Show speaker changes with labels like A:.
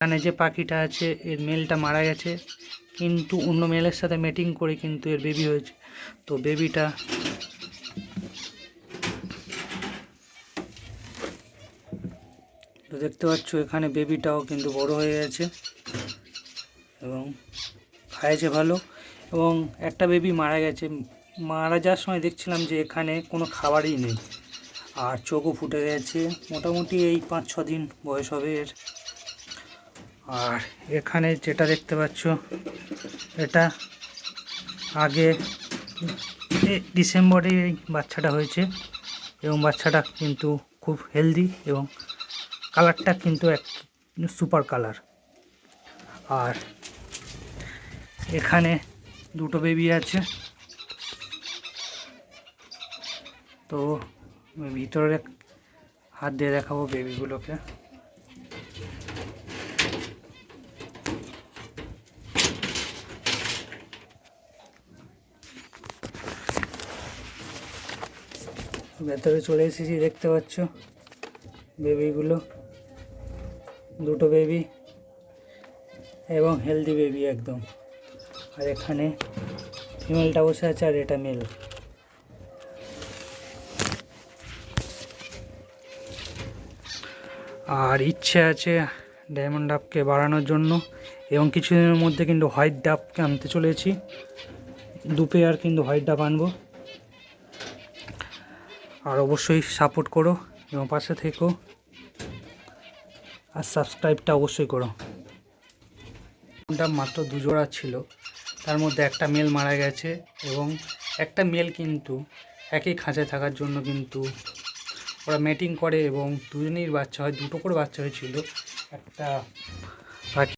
A: এখানে যে পাখিটা আছে এর মেলটা মারা গেছে, কিন্তু অন্য মেলের সাথে মেটিং করে কিন্তু এর বেবি হয়েছে। তো বেবিটা তো দেখতে পাচ্ছ এখানে বেবিটাও কিন্তু বড় হয়ে গেছে এবং খাইছে ভালো। এবং একটা বেবি মারা গেছে, মারা যাওয়ার সময় দেখছিলাম যে এখানে কোনো খাবারই নেই আর চোখও ফুটে গেছে। মোটামুটি এই 5-6 দিন বয়স হবে এর। আর এখানে যেটা দেখতে পাচ্ছ এটা আগে ডিসেম্বরে এই বাচ্চাটা হয়েছে এবং বাচ্চাটা কিন্তু খুব হেলদি এবং কালারটা কিন্তু এক সুপার কালার। আর এখানে দুটো বেবি আছে, তো ভিতরে হাত দিয়ে দেখাবো বেবিগুলোকে। ভেতরে চলে এসেছি, দেখতে পাচ্ছ বেবিগুলো, দুটো বেবি এবং হেলদি বেবি একদম। আর এখানে ফিমেলটা বসে আছে আর এটা মেল। আর ইচ্ছে আছে ডায়মন্ড ডাবকে বাড়ানোর জন্য এবং কিছুদিনের মধ্যে কিন্তু হোয়াইট ডাবকে আনতে চলেছি, 2 পেয়ার কিন্তু হোয়াইট ডাব আনবো। আর অবশ্যই সাপোর্ট করো এবং পাশে থেকো আর সাবস্ক্রাইবটা অবশ্যই করো। ডাব মাত্র 2 জোড়া ছিল, তার মধ্যে একটা মেল মারা গেছে এবং একটা মেল কিন্তু একই খাঁচায় থাকার জন্য কিন্তু ওরা মেটিং করে এবং দুজনেই বাচ্চা হয়, 2টো করে বাচ্চা হয়েছিল। একটা পাখি